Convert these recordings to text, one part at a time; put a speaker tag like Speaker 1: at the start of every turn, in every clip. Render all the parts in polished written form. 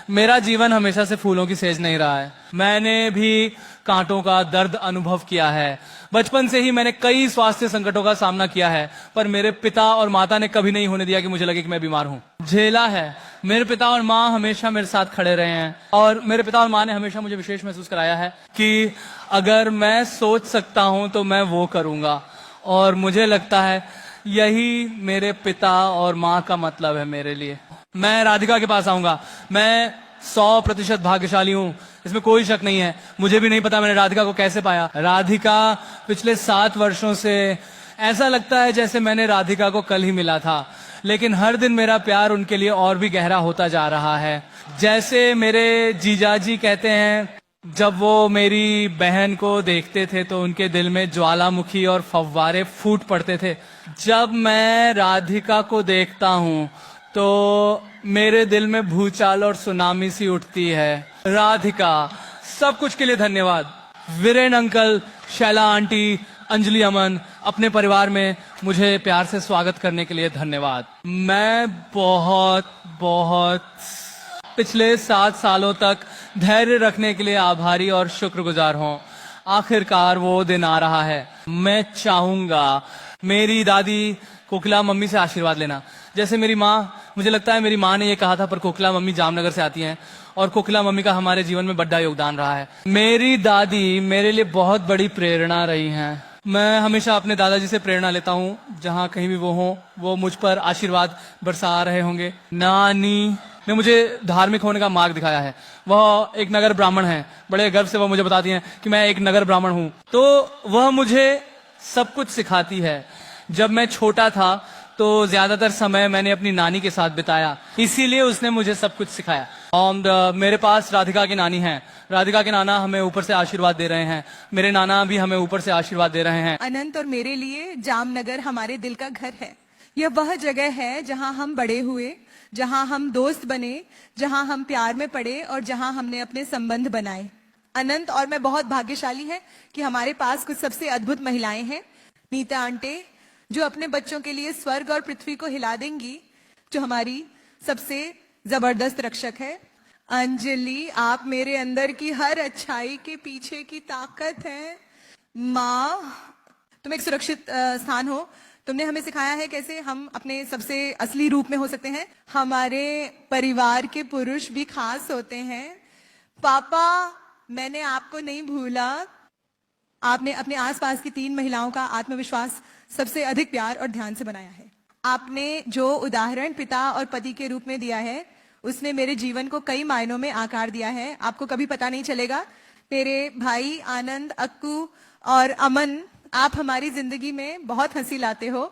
Speaker 1: मेरा जीवन हमेशा से फूलों की सेज नहीं रहा है। मैंने भी कांटों का दर्द अनुभव किया है। बचपन से ही मैंने कई स्वास्थ्य संकटों का सामना किया है, पर मेरे पिता और माता ने कभी नहीं होने दिया कि मुझे लगे कि मैं बीमार हूं। झेला है। मेरे पिता और माँ हमेशा मेरे साथ खड़े रहे हैं, और मेरे पिता और माँ ने हमेशा मुझे विशेष महसूस कराया है कि अगर मैं सोच सकता हूं तो मैं वो करूंगा। और मुझे लगता है यही मेरे पिता और माँ का मतलब है मेरे लिए। मैं राधिका के पास आऊंगा। मैं 100% भाग्यशाली हूं, इसमें कोई शक नहीं है। मुझे भी नहीं पता मैंने राधिका को कैसे पाया। राधिका पिछले 7 वर्षों से ऐसा लगता है जैसे मैंने राधिका को कल ही मिला था, लेकिन हर दिन मेरा प्यार उनके लिए और भी गहरा होता जा रहा है। जैसे मेरे जीजाजी कहते हैं, जब वो मेरी बहन को देखते थे तो उनके दिल में ज्वालामुखी और फव्वारे फूट पड़ते थे। जब मैं राधिका को देखता हूँ तो मेरे दिल में भूचाल और सुनामी सी उठती है। राधिका, सब कुछ के लिए धन्यवाद। वीरेन अंकल, शैला आंटी, अंजलि अमन, अपने परिवार में मुझे प्यार से स्वागत करने के लिए धन्यवाद। मैं बहुत बहुत पिछले 7 सालों तक धैर्य रखने के लिए आभारी और शुक्रगुजार हूँ। आखिरकार वो दिन आ रहा है। मैं चाहूंगा मेरी दादी कोकिला मम्मी से आशीर्वाद लेना। जैसे मेरी माँ, मुझे लगता है मेरी माँ ने ये कहा था, पर कोकिला मम्मी जामनगर से आती हैं और कोकिला मम्मी का हमारे जीवन में बड़ा योगदान रहा है। मेरी दादी मेरे लिए बहुत बड़ी प्रेरणा रही हैं। मैं हमेशा अपने दादाजी से प्रेरणा लेता हूँ। जहाँ कहीं भी वो हों, वो मुझ पर आशीर्वाद बरसा रहे होंगे। नानी ने मुझे धार्मिक होने का मार्ग दिखाया है। वह एक नगर ब्राह्मण है। बड़े गर्व से वह मुझे बताती हैं कि मैं एक नगर ब्राह्मण हूँ। तो वह मुझे सब कुछ सिखाती है। जब मैं छोटा था तो ज्यादातर समय मैंने अपनी नानी के साथ बिताया, इसीलिए उसने मुझे सब कुछ सिखाया। और मेरे पास राधिका की नानी है। राधिका के नाना हमें ऊपर से आशीर्वाद दे रहे हैं। मेरे नाना भी हमें ऊपर से आशीर्वाद दे रहे हैं।
Speaker 2: अनंत और मेरे लिए जामनगर हमारे दिल का घर है। यह वह जगह है जहां हम बड़े हुए, जहां हम दोस्त बने, जहां हम प्यार में पड़े और जहां हमने अपने संबंध बनाए। अनंत और मैं बहुत भाग्यशाली हैं कि हमारे पास कुछ सबसे अद्भुत महिलाएं हैं। नीता आंटे, जो अपने बच्चों के लिए स्वर्ग और पृथ्वी को हिला देंगी, जो हमारी सबसे जबरदस्त रक्षक है। अंजलि, आप मेरे अंदर की हर अच्छाई के पीछे की ताकत है। माँ, तुम एक सुरक्षित स्थान हो। तुमने हमें सिखाया है कैसे हम अपने सबसे असली रूप में हो सकते हैं। हमारे परिवार के पुरुष भी खास होते हैं। पापा, मैंने आपको नहीं भूला। आपने अपने आसपास की 3 महिलाओं का आत्मविश्वास सबसे अधिक प्यार और ध्यान से बनाया है। आपने जो उदाहरण पिता और पति के रूप में दिया है, उसने मेरे जीवन को कई मायनों में आकार दिया है। आपको कभी पता नहीं चलेगा। मेरे भाई आनंद, अक्कू और अमन, आप हमारी जिंदगी में बहुत हंसी लाते हो।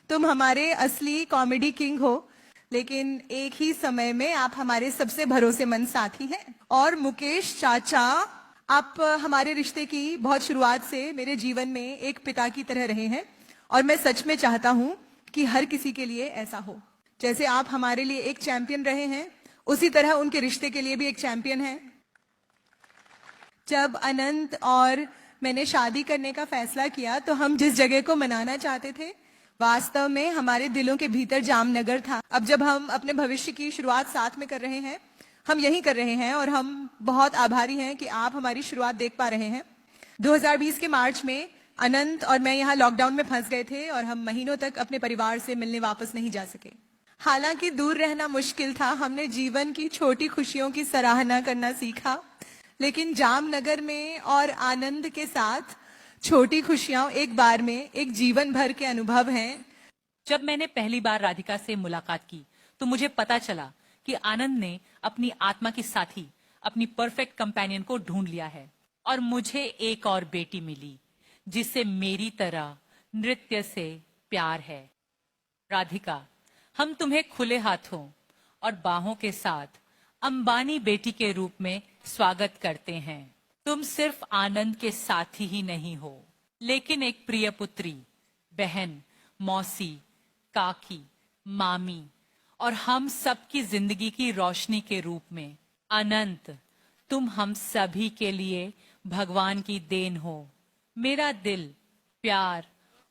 Speaker 2: तुम हमारे असली कॉमेडी किंग हो, लेकिन एक ही समय में आप हमारे सबसे भरोसेमंद साथी हैं। और मुकेश चाचा, आप हमारे रिश्ते की बहुत शुरुआत से मेरे जीवन में एक पिता की तरह रहे हैं, और मैं सच में चाहता हूं कि हर किसी के लिए ऐसा हो। जैसे आप हमारे लिए एक चैंपियन रहे हैं, उसी तरह उनके रिश्ते के लिए भी एक चैंपियन है। जब अनंत और मैंने शादी करने का फैसला किया तो हम जिस जगह को मनाना चाहते थे, वास्तव में हमारे दिलों के भीतर जामनगर था। अब जब हम अपने भविष्य की शुरुआत साथ में कर रहे हैं, हम यही कर रहे हैं, और हम बहुत आभारी हैं कि आप हमारी शुरुआत देख पा रहे हैं। 2020 के मार्च में अनंत और मैं यहाँ लॉकडाउन में फंस गए थे और हम महीनों तक अपने परिवार से मिलने वापस नहीं जा सके। हालांकि दूर रहना मुश्किल था, हमने जीवन की छोटी खुशियों की सराहना करना सीखा। लेकिन जामनगर में और आनंद के साथ छोटी खुशियां एक बार में एक जीवन भर के अनुभव हैं।
Speaker 3: जब मैंने पहली बार राधिका से मुलाकात की तो मुझे पता चला कि आनंद ने अपनी आत्मा की साथी, अपनी परफेक्ट कंपेनियन को ढूंढ लिया है, और मुझे एक और बेटी मिली जिससे मेरी तरह नृत्य से प्यार है। राधिका, हम तुम्हें खुले हाथों और बाहों के साथ अंबानी बेटी के रूप में स्वागत करते हैं। तुम सिर्फ आनंद के साथी ही नहीं हो, लेकिन एक प्रिय पुत्री, बहन, मौसी, काकी, मामी और हम सबकी जिंदगी की रोशनी के रूप में। अनंत, तुम हम सभी के लिए भगवान की देन हो। मेरा दिल प्यार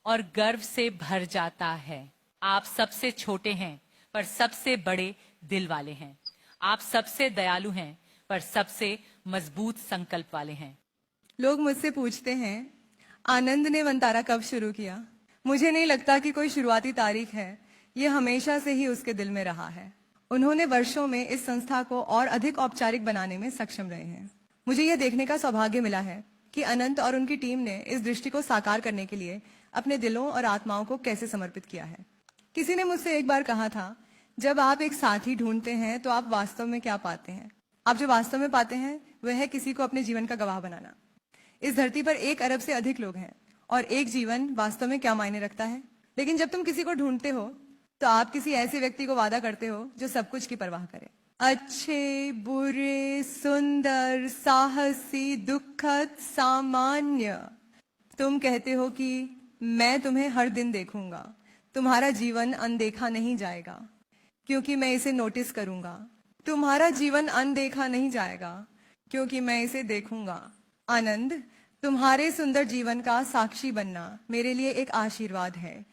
Speaker 3: और गर्व से भर जाता है। आप सबसे छोटे हैं पर सबसे बड़े दिल वाले हैं। आप सबसे दयालु हैं, पर सबसे मजबूत संकल्प वाले हैं।
Speaker 2: लोग मुझसे पूछते हैं आनंद ने वंतारा कब शुरू किया। मुझे नहीं लगता कि कोई शुरुआती तारीख है, ये हमेशा से ही उसके दिल में रहा है। उन्होंने वर्षों में इस संस्था को और अधिक औपचारिक बनाने में सक्षम रहे हैं। मुझे यह देखने का सौभाग्य मिला है कि अनंत और उनकी टीम ने इस दृष्टि को साकार करने के लिए अपने दिलों और आत्माओं को कैसे समर्पित किया है। किसी ने मुझसे एक बार कहा था, जब आप एक साथी ढूंढते हैं तो आप वास्तव में क्या पाते हैं? आप जो वास्तव में पाते हैं वह है किसी को अपने जीवन का गवाह बनाना। इस धरती पर 1 अरब से अधिक लोग हैं और एक जीवन वास्तव में क्या मायने रखता है। लेकिन जब तुम किसी को ढूंढते हो तो आप किसी ऐसे व्यक्ति को वादा करते हो जो सब कुछ की परवाह करे। अच्छे, बुरे, सुंदर, साहसी, दुखद, सामान्य। तुम कहते हो कि मैं तुम्हें हर दिन देखूंगा, तुम्हारा जीवन अनदेखा नहीं जाएगा क्योंकि मैं इसे नोटिस करूंगा। तुम्हारा जीवन अनदेखा नहीं जाएगा क्योंकि मैं इसे देखूंगा। आनंद, तुम्हारे सुंदर जीवन का साक्षी बनना मेरे लिए एक आशीर्वाद है।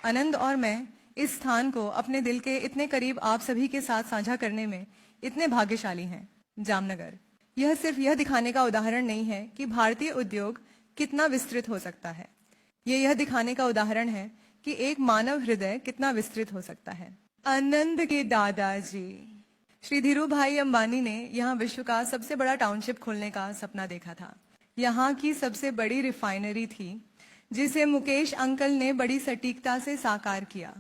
Speaker 2: आनंद और मैं इस स्थान को अपने दिल के इतने करीब आप सभी के साथ साझा करने में इतने भाग्यशाली हैं। जामनगर, यह सिर्फ यह दिखाने का उदाहरण नहीं है कि भारतीय उद्योग कितना विस्तृत हो सकता है, यह दिखाने का उदाहरण है कि एक मानव हृदय कितना विस्तृत हो सकता है। आनंद के दादाजी श्री धीरू भाई अंबानी ने यहाँ विश्व का सबसे बड़ा टाउनशिप खोलने का सपना देखा था। यहाँ की सबसे बड़ी रिफाइनरी थी जिसे मुकेश अंकल ने बड़ी सटीकता से साकार किया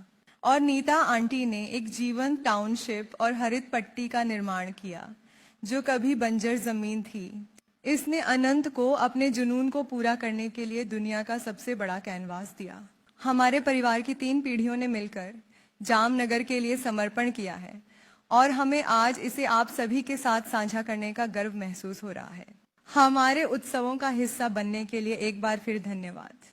Speaker 2: और नीता आंटी ने एक जीवंत टाउनशिप और हरित पट्टी का निर्माण किया जो कभी बंजर जमीन थी। इसने अनंत को अपने जुनून को पूरा करने के लिए दुनिया का सबसे बड़ा कैनवास दिया। हमारे परिवार की 3 पीढ़ियों ने मिलकर जामनगर के लिए समर्पण किया है और हमें आज इसे आप सभी के साथ साझा करने का गर्व महसूस हो रहा है। हमारे उत्सवों का हिस्सा बनने के लिए एक बार फिर धन्यवाद।